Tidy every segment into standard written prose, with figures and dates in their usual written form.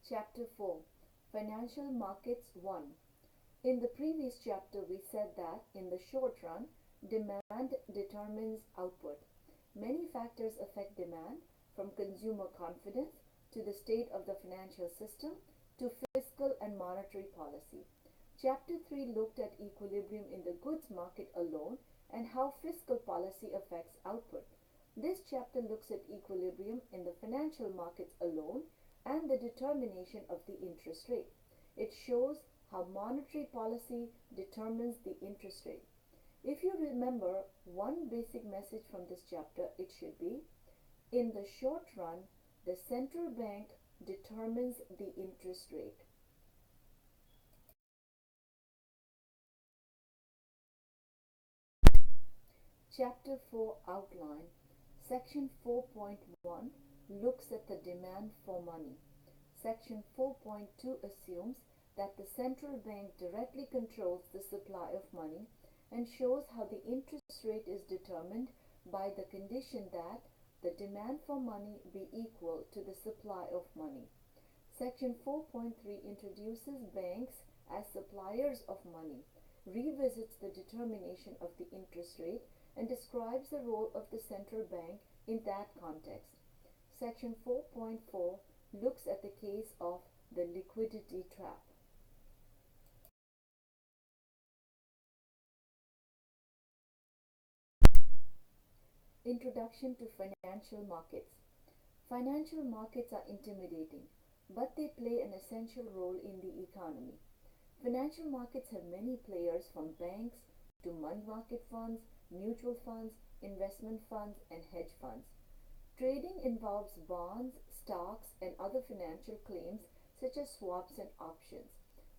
Chapter 4 Financial Markets 1. In the previous chapter, we said that in the short run, demand determines output. Many factors affect demand, from consumer confidence to the state of the financial system to fiscal and monetary policy. Chapter 3 looked at equilibrium in the goods market alone and how fiscal policy affects output. This chapter looks at equilibrium in the financial markets alone and the determination of the interest rate. It shows how monetary policy determines the interest rate. If you remember one basic message from this chapter, it should be, in the short run, the central bank determines the interest rate. Chapter 4 Outline. Section 4.1 looks at the demand for money. Section 4.2 assumes that the central bank directly controls the supply of money and shows how the interest rate is determined by the condition that the demand for money be equal to the supply of money. Section 4.3 introduces banks as suppliers of money, revisits the determination of the interest rate, and describes the role of the central bank in that context. Section 4.4 looks at the case of the liquidity trap. Introduction to financial markets. Financial markets are intimidating, but they play an essential role in the economy. Financial markets have many players, from banks to money market funds, mutual funds, investment funds, and hedge funds. Trading involves bonds, stocks, and other financial claims such as swaps and options.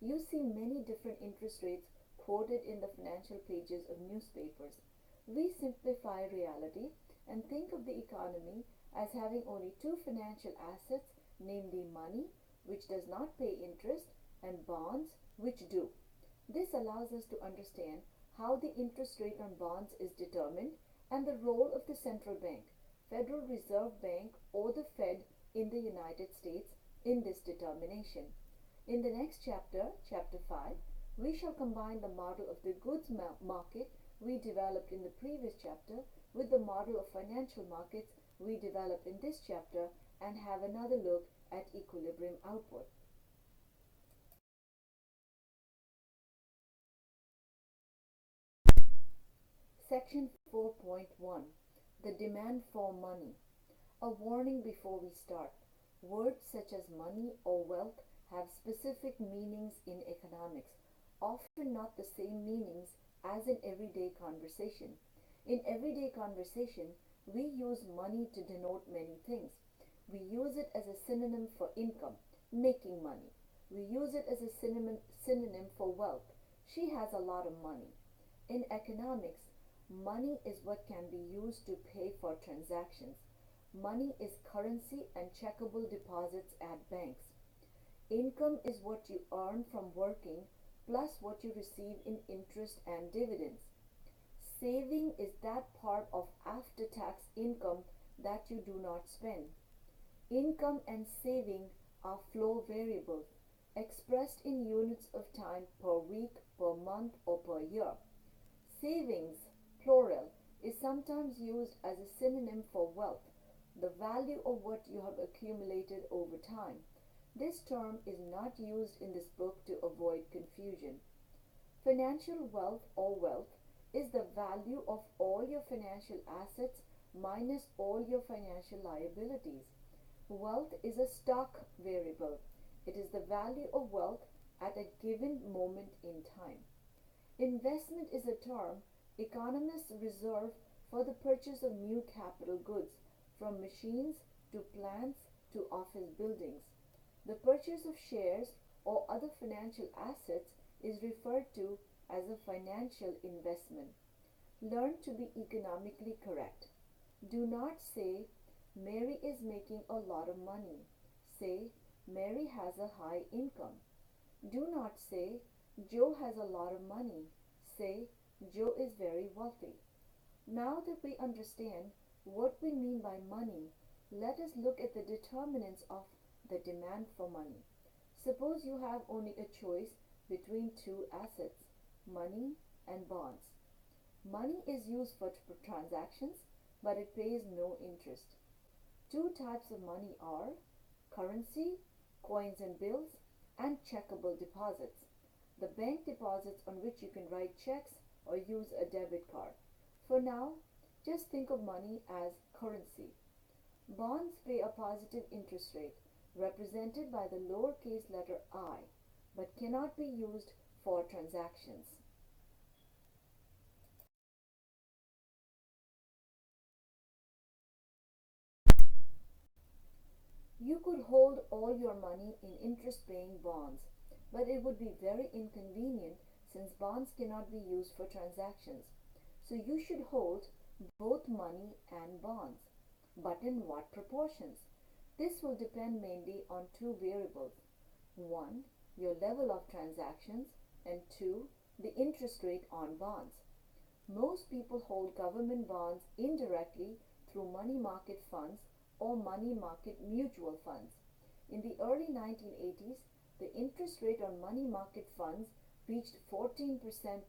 You see many different interest rates quoted in the financial pages of newspapers. We simplify reality and think of the economy as having only two financial assets, namely money, which does not pay interest, and bonds, which do. This allows us to understand how the interest rate on bonds is determined and the role of the central bank, Federal Reserve Bank, or the Fed in the United States, in this determination. In the next chapter, Chapter 5, we shall combine the model of the goods market we developed in the previous chapter with the model of financial markets we developed in this chapter and have another look at equilibrium output. Section 4.1 The Demand for Money. A warning before we start. Words such as money or wealth have specific meanings in economics, often not the same meanings as in everyday conversation. In everyday conversation, we use money to denote many things. We use it as a synonym for income, making money. We use it as a synonym for wealth. She has a lot of money. In economics, money is what can be used to pay for transactions. Money is currency and checkable deposits at banks. Income is what you earn from working plus what you receive in interest and dividends. Saving is that part of after-tax income that you do not spend. Income and saving are flow variables, expressed in units of time per week, per month, or per year. Savings, plural, is sometimes used as a synonym for wealth, the value of what you have accumulated over time. This term is not used in this book to avoid confusion. Financial wealth or wealth is the value of all your financial assets minus all your financial liabilities. Wealth is a stock variable. It is the value of wealth at a given moment in time. Investment is a term economists reserve for the purchase of new capital goods, from machines to plants to office buildings. The purchase of shares or other financial assets is referred to as a financial investment. Learn to be economically correct. Do not say, Mary is making a lot of money. Say, Mary has a high income. Do not say, Joe has a lot of money. Say, Joe is very wealthy. Now that we understand what we mean by money, let us look at the determinants of the demand for money. Suppose you have only a choice between two assets, money and bonds. Money is used for transactions, but it pays no interest. Two types of money are currency, coins and bills, and checkable deposits. The bank deposits on which you can write checks or use a debit card. For now, just think of money as currency. Bonds pay a positive interest rate, represented by the lowercase letter I, but cannot be used for transactions. You could hold all your money in interest-paying bonds, but it would be very inconvenient since bonds cannot be used for transactions. So you should hold both money and bonds. But in what proportions? This will depend mainly on two variables. One, your level of transactions, and two, the interest rate on bonds. Most people hold government bonds indirectly through money market funds or money market mutual funds. In the early 1980s, the interest rate on money market funds reached 14%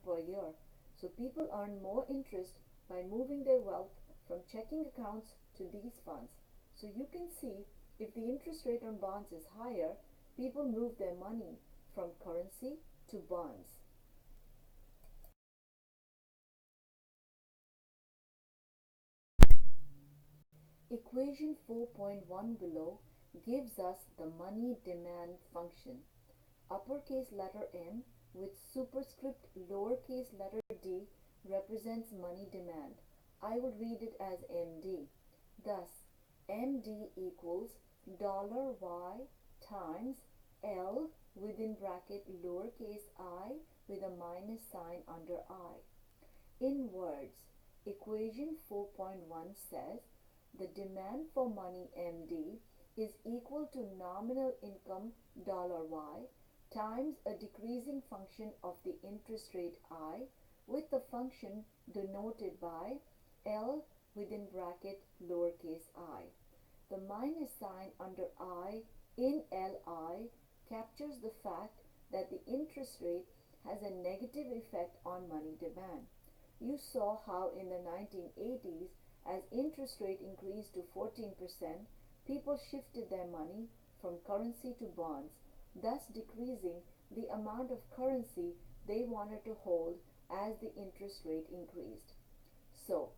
per year, so people earned more interest by moving their wealth from checking accounts to these funds. So you can see if the interest rate on bonds is higher, people move their money from currency to bonds. Equation 4.1 below gives us the money demand function. Uppercase letter M with superscript lowercase letter d represents money demand. I would read it as MD. Thus, MD equals $Y times L within bracket lowercase I with a minus sign under I. In words, equation 4.1 says the demand for money MD is equal to nominal income $Y times a decreasing function of the interest rate I with the function denoted by L within bracket lowercase I. The minus sign under I in LI captures the fact that the interest rate has a negative effect on money demand. You saw how in the 1980s, as interest rate increased to 14%, people shifted their money from currency to bonds, thus decreasing the amount of currency they wanted to hold as the interest rate increased. So,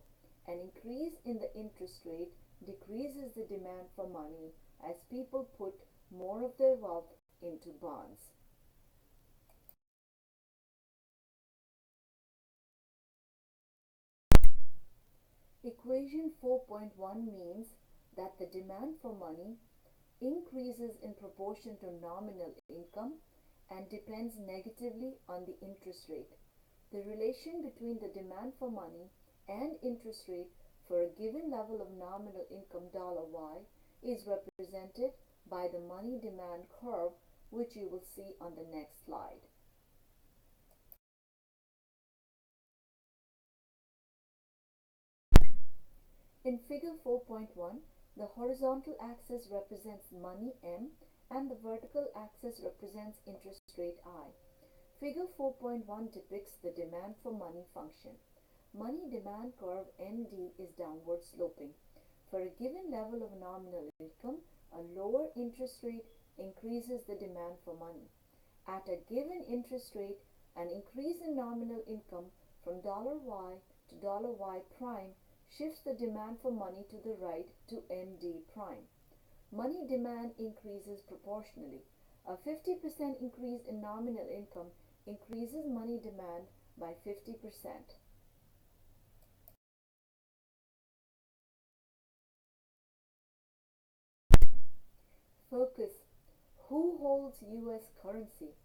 an increase in the interest rate decreases the demand for money as people put more of their wealth into bonds. Equation 4.1 means that the demand for money increases in proportion to nominal income and depends negatively on the interest rate. The relation between the demand for money and interest rate for a given level of nominal income $Y is represented by the money demand curve, which you will see on the next slide. In figure 4.1, the horizontal axis represents money M and the vertical axis represents interest rate I. Figure 4.1 depicts the demand for money function. Money demand curve MD is downward sloping. For a given level of nominal income, a lower interest rate increases the demand for money. At a given interest rate, an increase in nominal income from $Y to $Y prime shifts the demand for money to the right to MD prime. Money demand increases proportionally. A 50% increase in nominal income increases money demand by 50%. Focus. Who holds US currency?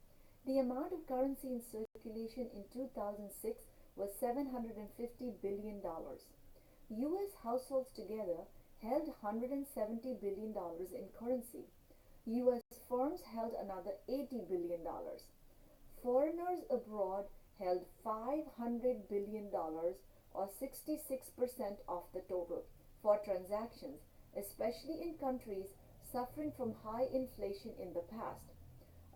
The amount of currency in circulation in 2006 was $750 billion. US households together held $170 billion in currency. US firms held another $80 billion. Foreigners abroad held $500 billion or 66% of the total for transactions, especially in countries suffering from high inflation in the past.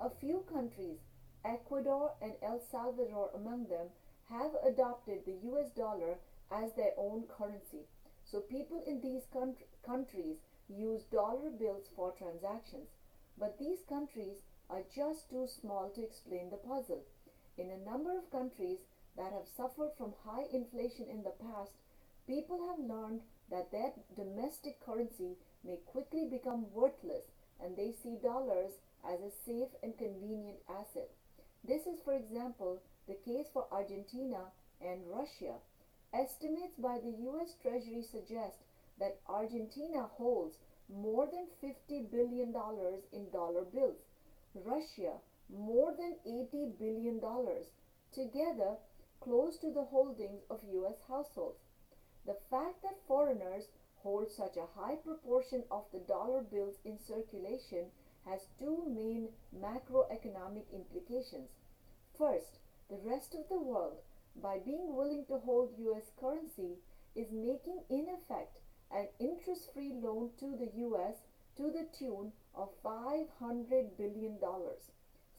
A few countries, Ecuador and El Salvador among them, have adopted the US dollar as their own currency. So people in these countries use dollar bills for transactions. But these countries are just too small to explain the puzzle. In a number of countries that have suffered from high inflation in the past, people have learned that their domestic currency may quickly become worthless and they see dollars as a safe and convenient asset. This is, for example, the case for Argentina and Russia. Estimates by the US Treasury suggest that Argentina holds more than $50 billion in dollar bills, Russia more than $80 billion, together close to the holdings of US households. The fact that foreigners hold such a high proportion of the dollar bills in circulation has two main macroeconomic implications. First, the rest of the world, by being willing to hold US currency, is making in effect an interest-free loan to the US to the tune of $500 billion.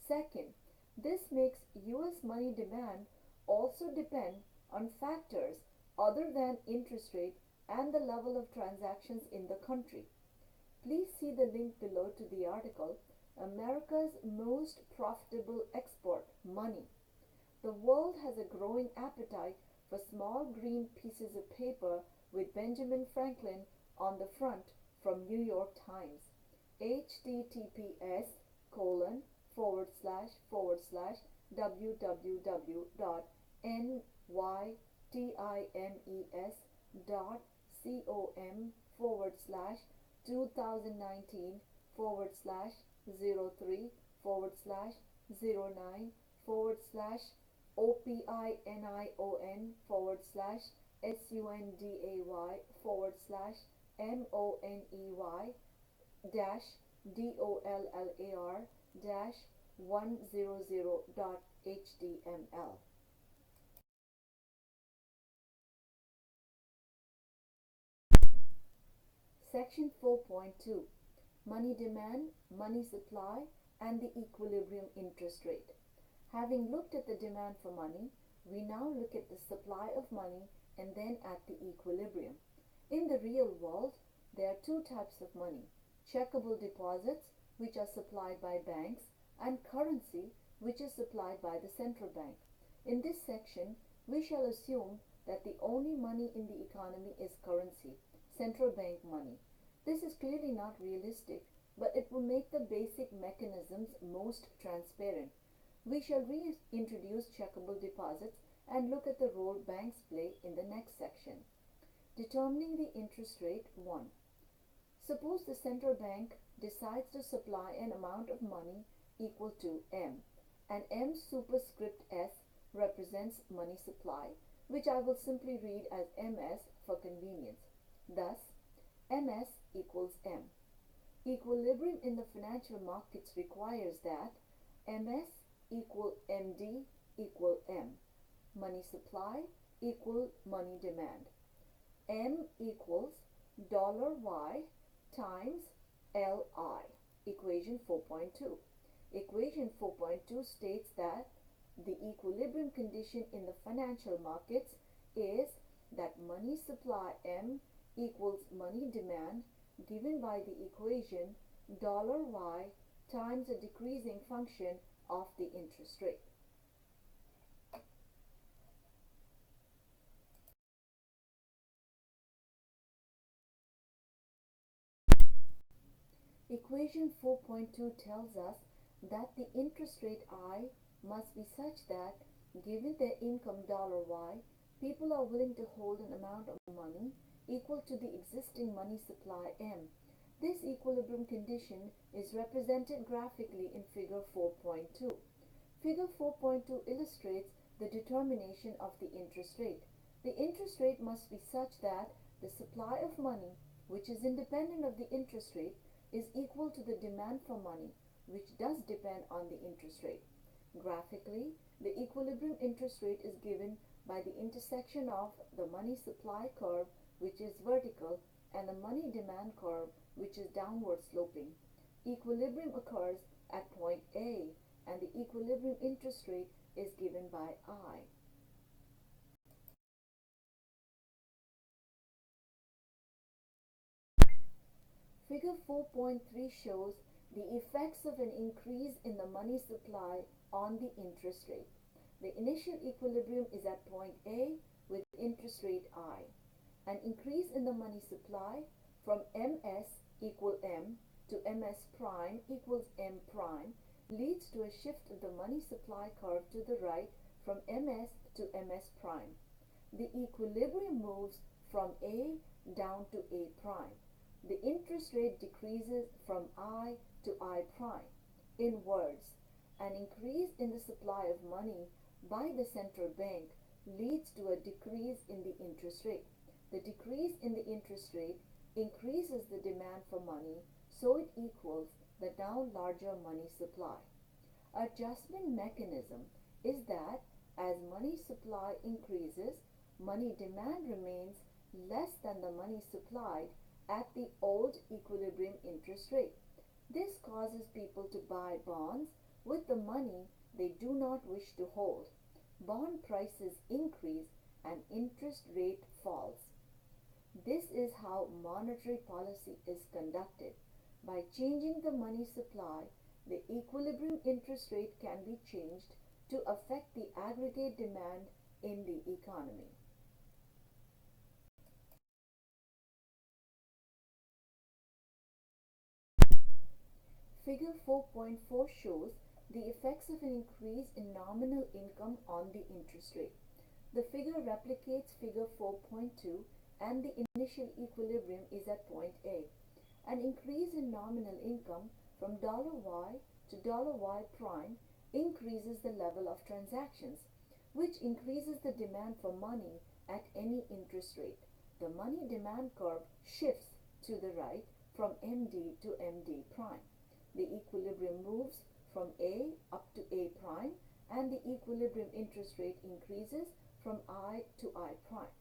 Second, this makes US money demand also depend on factors other than interest rate and the level of transactions in the country. Please see the link below to the article, America's Most Profitable Export, Money. The world has a growing appetite for small green pieces of paper with Benjamin Franklin on the front from New York Times. https://www.nytimes/03/090//MONEY-DASH-DOLLAR-AR-100.html. Section 4.2, Money Demand, Money Supply, and the Equilibrium Interest Rate. Having looked at the demand for money, we now look at the supply of money and then at the equilibrium. In the real world, there are two types of money: checkable deposits, which are supplied by banks, and currency, which is supplied by the central bank. In this section, we shall assume that the only money in the economy is currency, central bank money. This is clearly not realistic, but it will make the basic mechanisms most transparent. We shall reintroduce checkable deposits and look at the role banks play in the next section. Determining the interest rate 1. Suppose the central bank decides to supply an amount of money equal to M, and M superscript S represents money supply, which I will simply read as MS for convenience. Thus, MS equals M. Equilibrium in the financial markets requires that MS equal MD equal M, money supply equal money demand. M equals $Y times LI, equation 4.2. Equation 4.2 states that the equilibrium condition in the financial markets is that money supply M equals money demand given by the equation $Y times a decreasing function of the interest rate. Equation 4.2 tells us that the interest rate I must be such that, given their income $Y, people are willing to hold an amount of money equal to the existing money supply M. This equilibrium condition is represented graphically in figure 4.2. Figure 4.2 illustrates the determination of the interest rate. The interest rate must be such that the supply of money, which is independent of the interest rate, is equal to the demand for money, which does depend on the interest rate. Graphically, the equilibrium interest rate is given by the intersection of the money supply curve, which is vertical, and the money demand curve, which is downward sloping. Equilibrium occurs at point A, the equilibrium interest rate is given by I. Figure 4.3 shows the effects of an increase in the money supply on the interest rate. The initial equilibrium is at point A with interest rate I. An increase in the money supply from MS equal M to MS prime equals M prime leads to a shift of the money supply curve to the right from MS to MS prime. The equilibrium moves from A down to A prime. The interest rate decreases from I to I prime. In words, an increase in the supply of money by the central bank leads to a decrease in the interest rate. The decrease in the interest rate increases the demand for money, so it equals the now larger money supply. Adjustment mechanism is that as money supply increases, money demand remains less than the money supplied at the old equilibrium interest rate. This causes people to buy bonds with the money they do not wish to hold. Bond prices increase and interest rate falls. This is how monetary policy is conducted. By changing the money supply, the equilibrium interest rate can be changed to affect the aggregate demand in the economy. Figure 4.4 shows the effects of an increase in nominal income on the interest rate. The figure replicates figure 4.2 and the initial equilibrium is at point A. An increase in nominal income from $Y to $Y prime increases the level of transactions, which increases the demand for money at any interest rate. The money demand curve shifts to the right from MD to MD prime. The equilibrium moves from A up to A prime and the equilibrium interest rate increases from I to I prime.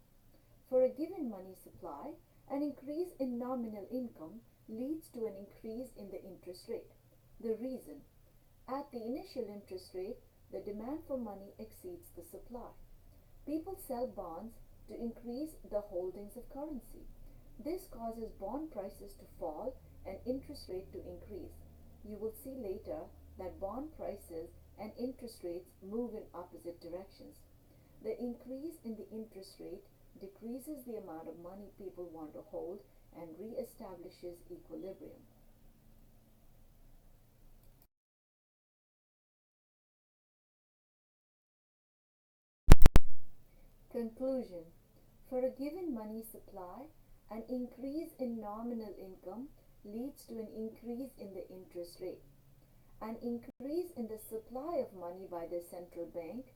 For a given money supply, an increase in nominal income leads to an increase in the interest rate. The reason: at the initial interest rate, the demand for money exceeds the supply. People sell bonds to increase the holdings of currency. This causes bond prices to fall and interest rate to increase. You will see later that bond prices and interest rates move in opposite directions. The increase in the interest rate decreases the amount of money people want to hold and re-establishes equilibrium. Conclusion: for a given money supply, an increase in nominal income leads to an increase in the interest rate. An increase in the supply of money by the central bank,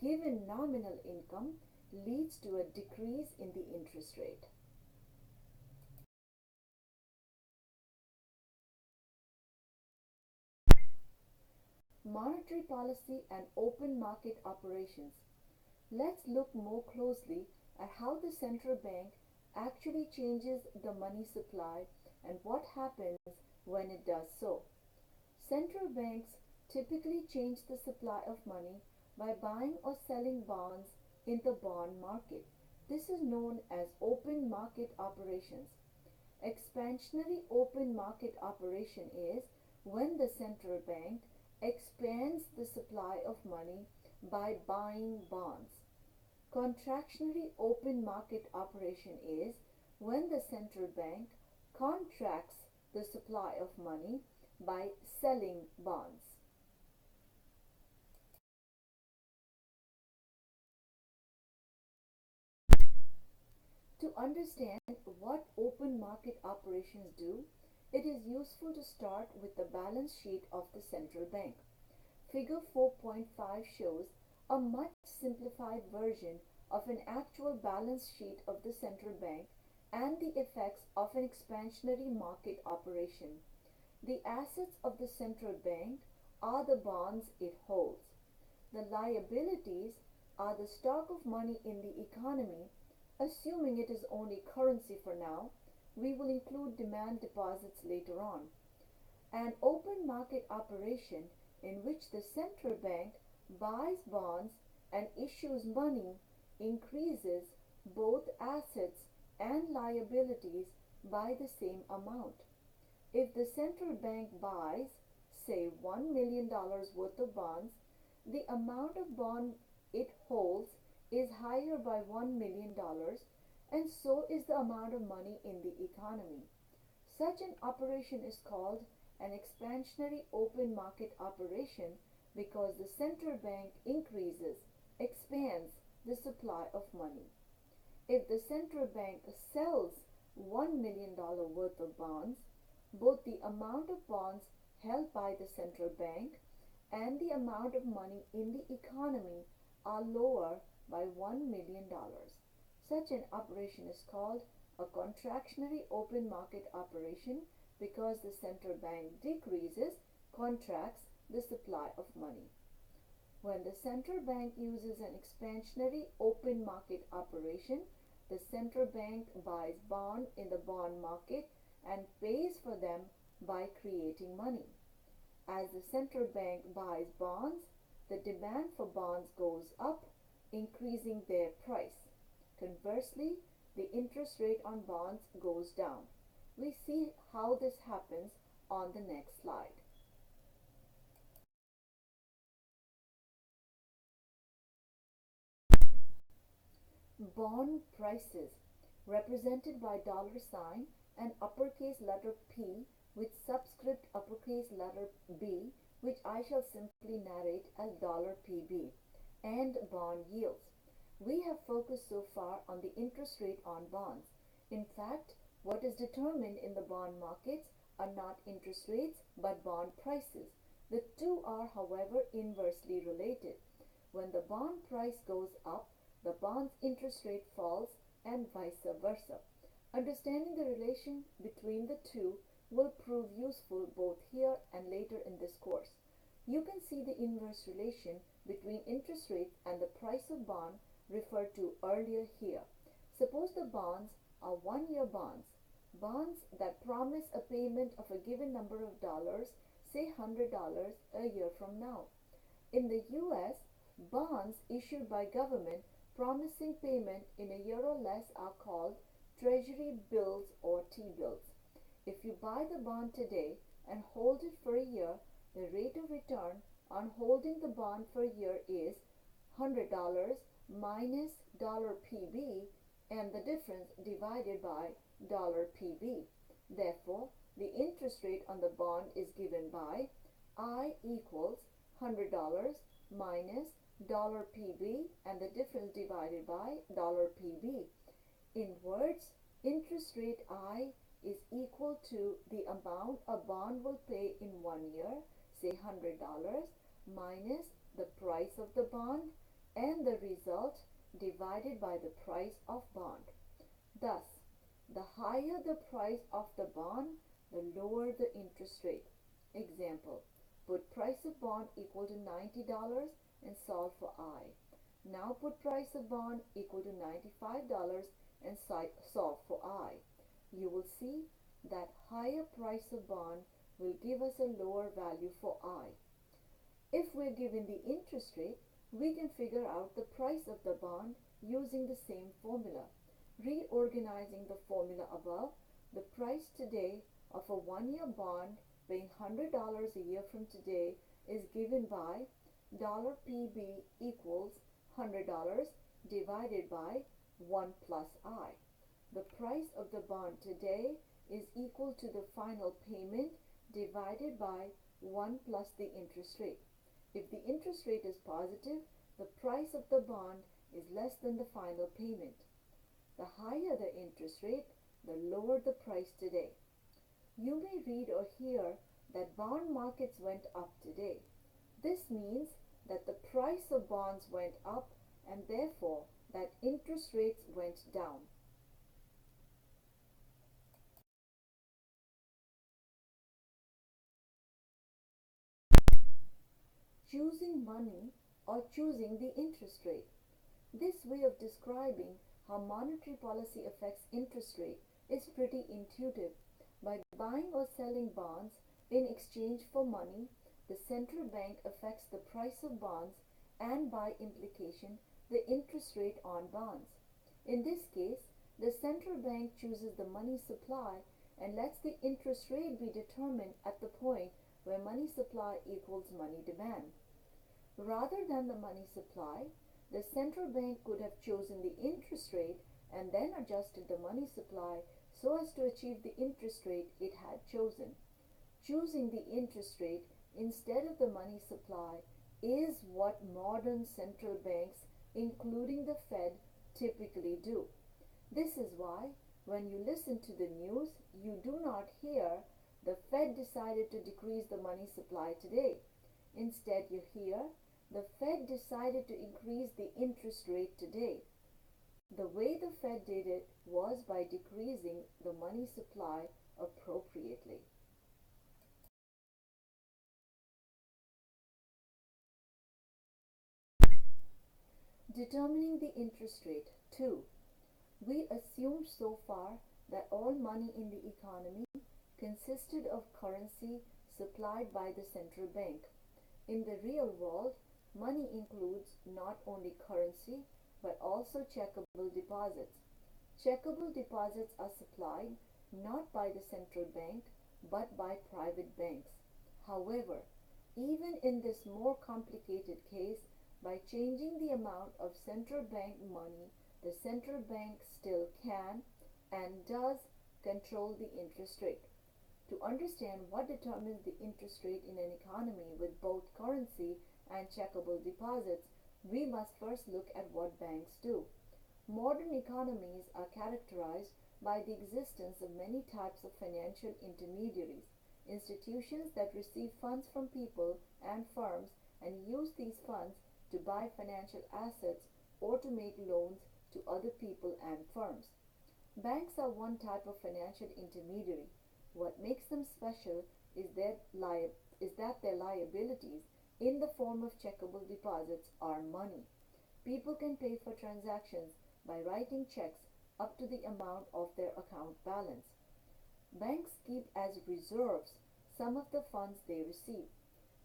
given nominal income, leads to a decrease in the interest rate. Monetary policy and open market operations. Let's look more closely at how the central bank actually changes the money supply and what happens when it does so. Central banks typically change the supply of money by buying or selling bonds in the bond market. This is known as open market operations. Expansionary open market operation is when the central bank expands the supply of money by buying bonds. Contractionary open market operation is when the central bank contracts the supply of money by selling bonds. To understand what open market operations do, it is useful to start with the balance sheet of the central bank. Figure 4.5 shows a much simplified version of an actual balance sheet of the central bank and the effects of an expansionary market operation. The assets of the central bank are the bonds it holds. The liabilities are the stock of money in the economy. Assuming it is only currency for now, we will include demand deposits later on. An open market operation in which the central bank buys bonds and issues money increases both assets and liabilities by the same amount. If the central bank buys, say, $1 million worth of bonds, the amount of bond it holds is higher by $1 million, and so is the amount of money in the economy. Such an operation is called an expansionary open market operation because the central bank expands the supply of money. If the central bank sells $1 million worth of bonds, both the amount of bonds held by the central bank and the amount of money in the economy are lower by $1 million. Such an operation is called a contractionary open market operation because the central bank contracts the supply of money. When the central bank uses an expansionary open market operation, the central bank buys bonds in the bond market and pays for them by creating money. As the central bank buys bonds, the demand for bonds goes up, increasing their price. Conversely, the interest rate on bonds goes down. We see how this happens on the next slide. Bond prices, represented by $ and uppercase letter P with subscript uppercase letter B, which I shall simply narrate as $PB, and bond yields. We have focused so far on the interest rate on bonds. In fact, what is determined in the bond markets are not interest rates but bond prices. The two are, however, inversely related. When the bond price goes up, the bond's interest rate falls and vice versa. Understanding the relation between the two will prove useful both here and later in this course. You can see the inverse relation between interest rate and the price of bond referred to earlier here. Suppose the bonds are 1-year bonds, bonds that promise a payment of a given number of dollars, say $100 a year from now. In the US, bonds issued by government promising payment in a year or less are called Treasury bills or T-bills. If you buy the bond today and hold it for a year, the rate of return on holding the bond for a year is $100 minus $PB and the difference divided by $PB. Therefore, the interest rate on the bond is given by I equals $100 minus $PB and the difference divided by $PB. In words, interest rate I is equal to the amount a bond will pay in 1 year, say $100, minus the price of the bond and the result divided by the price of bond. Thus, the higher the price of the bond, the lower the interest rate. Example, put price of bond equal to $90 and solve for I. Now put price of bond equal to $95 and solve for I. You will see that higher price of bond will give us a lower value for I. If we're given the interest rate, we can figure out the price of the bond using the same formula. Reorganizing the formula above, the price today of a 1-year bond paying $100 a year from today is given by $PB equals $100 divided by 1 plus I. The price of the bond today is equal to the final payment divided by 1 plus the interest rate. If the interest rate is positive, the price of the bond is less than the final payment. The higher the interest rate, the lower the price today. You may read or hear that bond markets went up today. This means that the price of bonds went up and therefore that interest rates went down. Choosing money or choosing the interest rate. This way of describing how monetary policy affects interest rate is pretty intuitive. By buying or selling bonds, In exchange for money, the central bank affects the price of bonds and by implication the interest rate on bonds. In this case, the central bank chooses the money supply and lets the interest rate be determined at the point where money supply equals money demand. Rather than the money supply, the central bank could have chosen the interest rate and then adjusted the money supply so as to achieve the interest rate it had chosen. Choosing the interest rate instead of the money supply is what modern central banks, including the Fed, typically do. This is why, when you listen to the news, you do not hear the Fed decided to decrease the money supply today. Instead, you hear the Fed decided to increase the interest rate today. The way the Fed did it was by decreasing the money supply appropriately. Determining the interest rate. 2. We assumed so far that all money in the economy consisted of currency supplied by the central bank. In the real world, money includes not only currency but also checkable deposits. Checkable deposits are supplied not by the central bank but by private banks. However, even in this more complicated case, by changing the amount of central bank money, the central bank still can and does control the interest rate. To understand what determines the interest rate in an economy with both currency and checkable deposits, we must first look at what banks do. Modern economies are characterized by the existence of many types of financial intermediaries, institutions that receive funds from people and firms and use these funds to buy financial assets or to make loans to other people and firms. Banks are one type of financial intermediary. What makes them special is that their liabilities in the form of checkable deposits are money. People can pay for transactions by writing checks up to the amount of their account balance. Banks keep as reserves some of the funds they receive.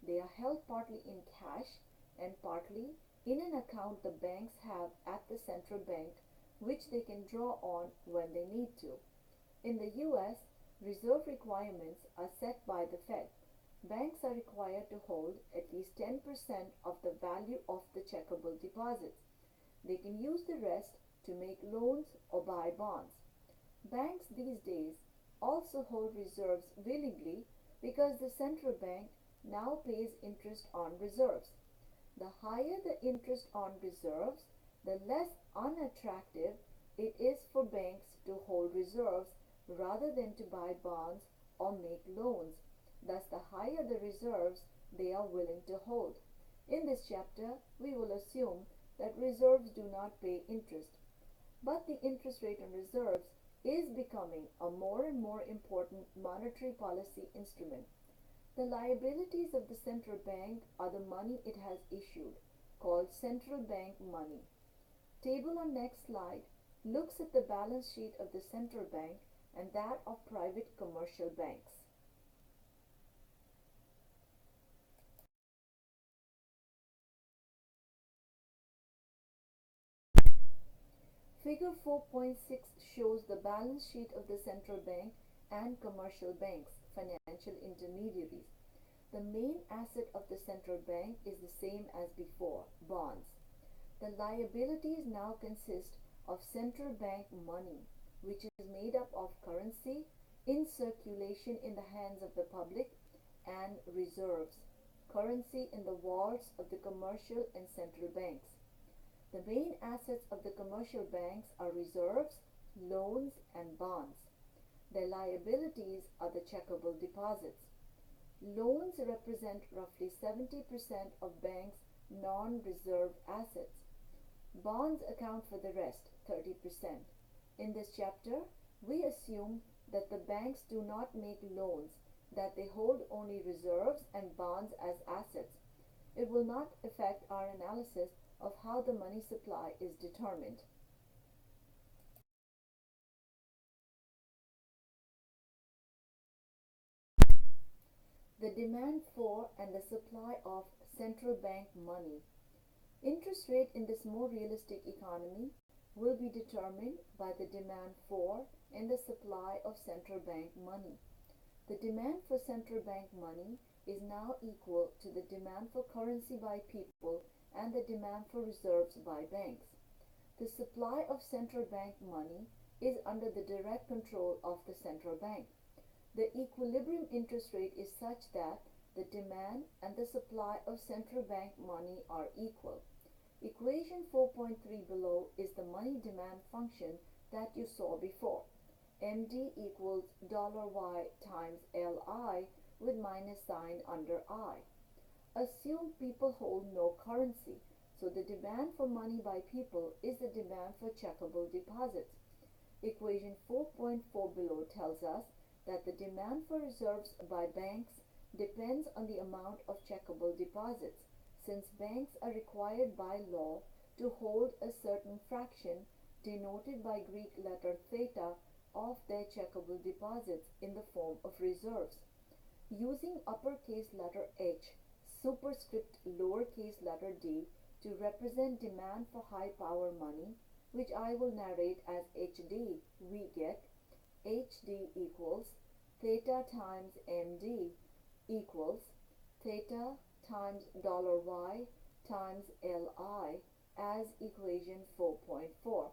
They are held partly in cash and partly in an account the banks have at the central bank, which they can draw on when they need to. In the US, reserve requirements are set by the Fed. Banks are required to hold at least 10% of the value of the checkable deposits. They can use the rest to make loans or buy bonds. Banks these days also hold reserves willingly because the central bank now pays interest on reserves. The higher the interest on reserves, the less unattractive it is for banks to hold reserves rather than to buy bonds or make loans. Thus, the higher the reserves they are willing to hold. In this chapter, we will assume that reserves do not pay interest. But the interest rate on reserves is becoming a more and more important monetary policy instrument. The liabilities of the central bank are the money it has issued, called central bank money. Table on next slide looks at the balance sheet of the central bank and that of private commercial banks. Figure 4.6 shows the balance sheet of the central bank and commercial banks, financial intermediaries. The main asset of the central bank is the same as before, bonds. The liabilities now consist of central bank money, which is made up of currency in circulation in the hands of the public and reserves, currency in the vaults of the commercial and central banks. The main assets of the commercial banks are reserves, loans, and bonds. Their liabilities are the checkable deposits. Loans represent roughly 70% of banks' non-reserve assets. Bonds account for the rest, 30%. In this chapter, we assume that the banks do not make loans, that they hold only reserves and bonds as assets. It will not affect our analysis of how the money supply is determined. the demand for and the supply of central bank money. Interest rate in this more realistic economy will be determined by the demand for and the supply of central bank money. The demand for central bank money is now equal to the demand for currency by people and the demand for reserves by banks. The supply of central bank money is under the direct control of the central bank. The equilibrium interest rate is such that the demand and the supply of central bank money are equal. Equation 4.3 below is the money demand function that you saw before. MD equals $y times LI with minus sign under I. Assume people hold no currency, so the demand for money by people is the demand for checkable deposits. Equation 4.4 below tells us that the demand for reserves by banks depends on the amount of checkable deposits, since banks are required by law to hold a certain fraction denoted by Greek letter theta of their checkable deposits in the form of reserves. Using uppercase letter H, superscript lowercase letter d to represent demand for high power money, which I will narrate as HD, we get HD equals theta times MD equals theta times $y times Li as equation 4.4,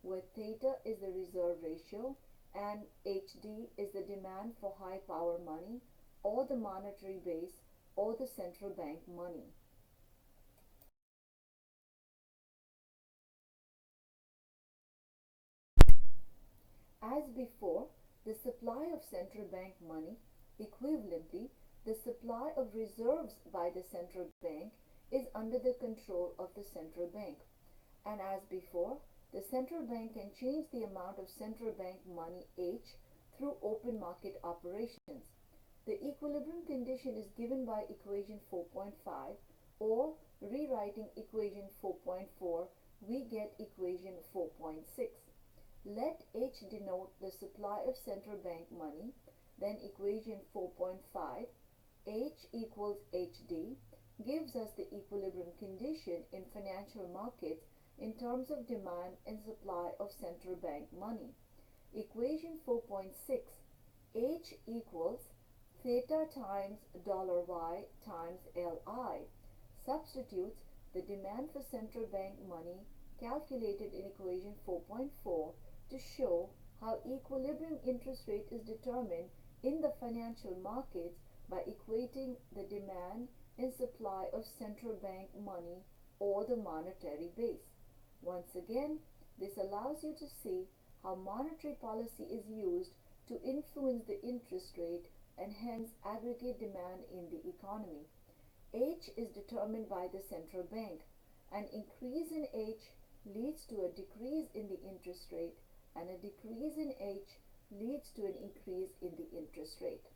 where theta is the reserve ratio and HD is the demand for high power money or the monetary base or the central bank money. As before, the supply of central bank money, equivalently, the supply of reserves by the central bank is under the control of the central bank. And as before, the central bank can change the amount of central bank money H through open market operations. The equilibrium condition is given by equation 4.5, or rewriting equation 4.4, we get equation 4.6. Let H denote the supply of central bank money, then equation 4.5, H equals HD, gives us the equilibrium condition in financial markets in terms of demand and supply of central bank money. Equation 4.6, H equals theta times $y times Li, substitutes the demand for central bank money calculated in equation 4.4 to show how equilibrium interest rate is determined in the financial markets by equating the demand and supply of central bank money or the monetary base. Once again, this allows you to see how monetary policy is used to influence the interest rate and hence aggregate demand in the economy. H is determined by the central bank. An increase in H leads to a decrease in the interest rate, and a decrease in H leads to an increase in the interest rate.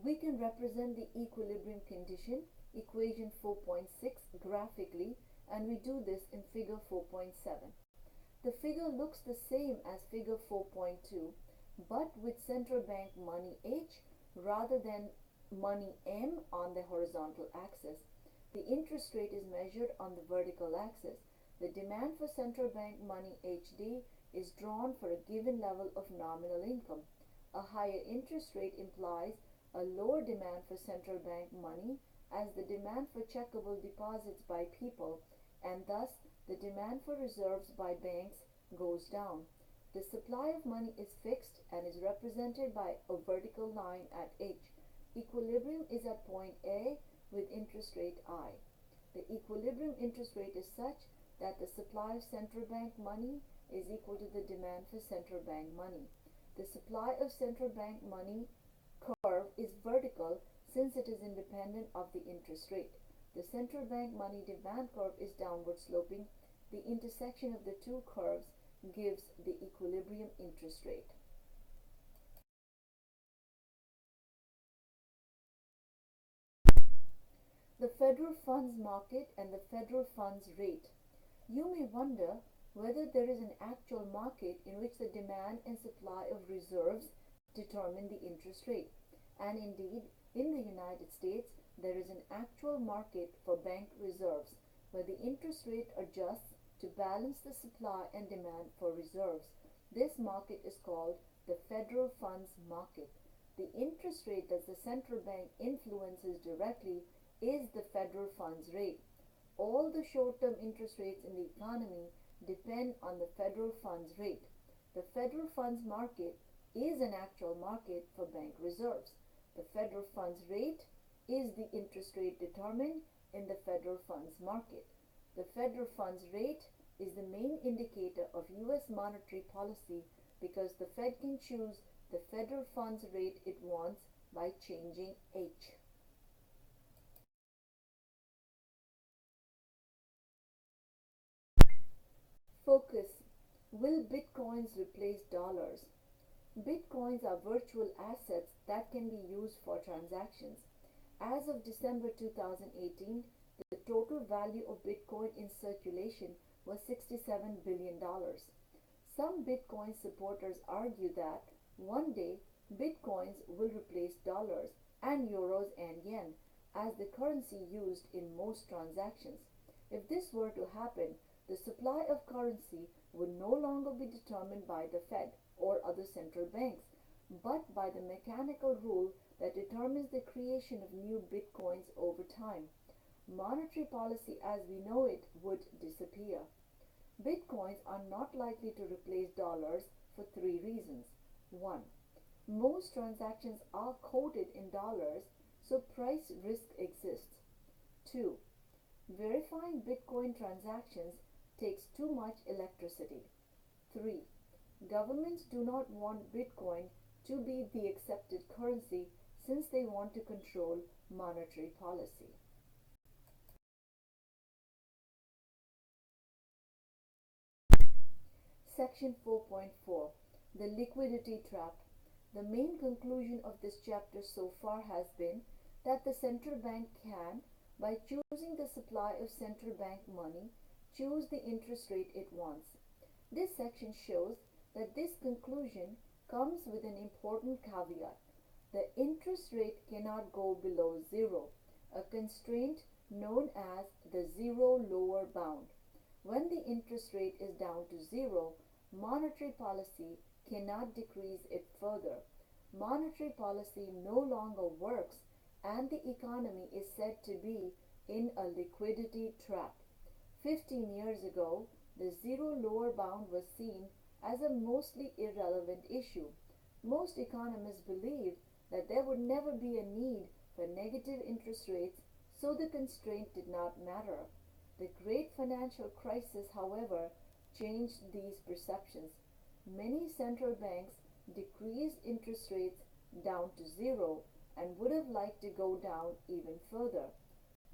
We can represent the equilibrium condition, equation 4.6, graphically, and we do this in figure 4.7. The figure looks the same as figure 4.2, but with central bank money H rather than money M on the horizontal axis. The interest rate is measured on the vertical axis. The demand for central bank money HD is drawn for a given level of nominal income. A higher interest rate implies a lower demand for central bank money, as the demand for checkable deposits by people and thus the demand for reserves by banks goes down. The supply of money is fixed and is represented by a vertical line at H. Equilibrium is at point A with interest rate I. The equilibrium interest rate is such that the supply of central bank money is equal to the demand for central bank money. The supply of central bank money curve is vertical since it is independent of the interest rate. The central bank money demand curve is downward sloping. The intersection of the two curves gives the equilibrium interest rate. The federal funds market and the federal funds rate. You may wonder whether there is an actual market in which the demand and supply of reserves determine the interest rate. And indeed, in the United States, there is an actual market for bank reserves where the interest rate adjusts to balance the supply and demand for reserves. This market is called the federal funds market. The interest rate that the central bank influences directly is the federal funds rate. All the short-term interest rates in the economy depend on the federal funds rate. The federal funds market is an actual market for bank reserves. The federal funds rate is the interest rate determined in the federal funds market. The federal funds rate is the main indicator of U.S. monetary policy because the Fed can choose the federal funds rate it wants by changing H. Focus. Will bitcoins replace dollars? Bitcoins are virtual assets that can be used for transactions. As of December 2018, the total value of Bitcoin in circulation was $67 billion. Some Bitcoin supporters argue that one day Bitcoins will replace dollars and euros and yen as the currency used in most transactions. If this were to happen, the supply of currency would no longer be determined by the Fed or other central banks, but by the mechanical rule that determines the creation of new bitcoins over time. Monetary policy as we know it would disappear. Bitcoins are not likely to replace dollars for three reasons. 1. Most transactions are coded in dollars, so price risk exists. 2. Verifying Bitcoin transactions takes too much electricity. 3. Governments do not want Bitcoin to be the accepted currency since they want to control monetary policy. Section 4.4. The Liquidity Trap. The main conclusion of this chapter so far has been that the central bank can, by choosing the supply of central bank money, choose the interest rate it wants. This section shows that this conclusion comes with an important caveat. The interest rate cannot go below zero, a constraint known as the zero lower bound. When the interest rate is down to zero, monetary policy cannot decrease it further. Monetary policy no longer works and the economy is said to be in a liquidity trap. 15 years ago, the zero lower bound was seen as a mostly irrelevant issue. Most economists believed that there would never be a need for negative interest rates, so the constraint did not matter. The great financial crisis, however, changed these perceptions. Many central banks decreased interest rates down to zero and would have liked to go down even further.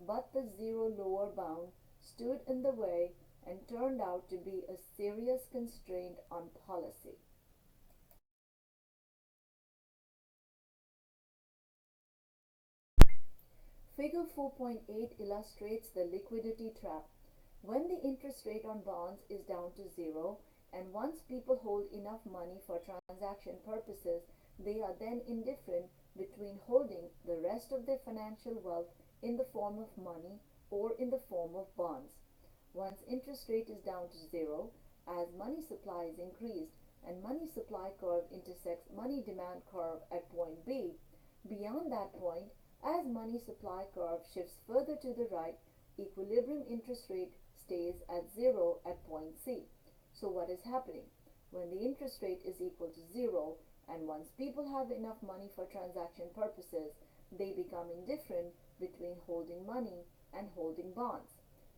But the zero lower bound stood in the way and turned out to be a serious constraint on policy. Figure 4.8 illustrates the liquidity trap. When the interest rate on bonds is down to zero, and once people hold enough money for transaction purposes, they are then indifferent between holding the rest of their financial wealth in the form of money or in the form of bonds. Once interest rate is down to zero, as money supply is increased and money supply curve intersects money demand curve at point B, beyond that point, as money supply curve shifts further to the right, equilibrium interest rate stays at zero at point C. So what is happening? When the interest rate is equal to zero, and once people have enough money for transaction purposes, they become indifferent between holding money and holding bonds.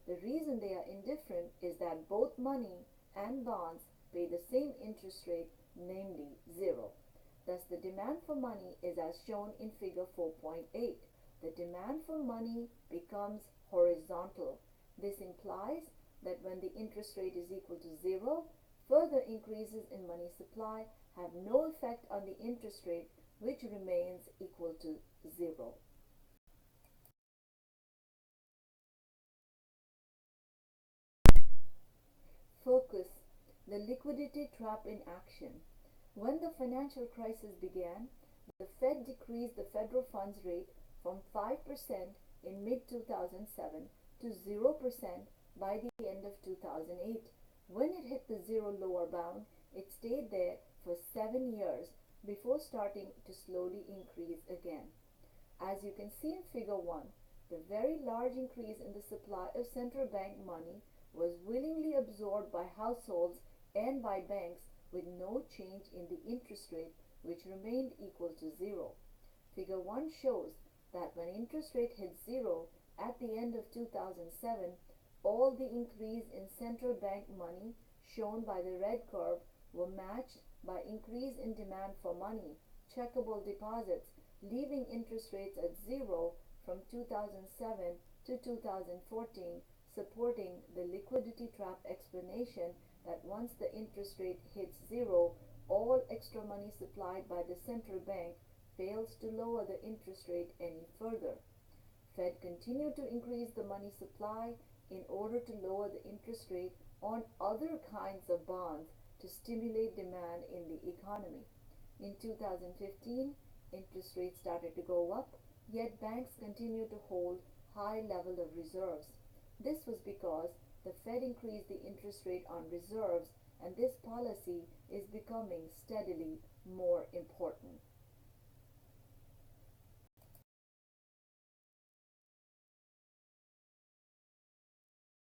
The reason they are indifferent is that both money and bonds pay the same interest rate, namely zero. Thus, the demand for money is as shown in figure 4.8. The demand for money becomes horizontal. This implies that when the interest rate is equal to zero, further increases in money supply have no effect on the interest rate, which remains equal to zero. Focus. The liquidity trap in action. When the financial crisis began, the Fed decreased the federal funds rate from 5% in mid-2007 to 0% by the end of 2008. When it hit the zero lower bound, it stayed there for 7 years before starting to slowly increase again. As you can see in figure 1, the very large increase in the supply of central bank money was willingly absorbed by households and by banks with no change in the interest rate, which remained equal to zero. Figure 1 shows that when interest rate hit zero at the end of 2007, all the increase in central bank money shown by the red curve were matched by increase in demand for money, checkable deposits, leaving interest rates at zero from 2007 to 2014, supporting the liquidity trap explanation that once the interest rate hits zero, all extra money supplied by the central bank fails to lower the interest rate any further. Fed continued to increase the money supply in order to lower the interest rate on other kinds of bonds to stimulate demand in the economy. In 2015, interest rates started to go up, yet banks continued to hold high level of reserves. This was because the Fed increased the interest rate on reserves, and this policy is becoming steadily more important.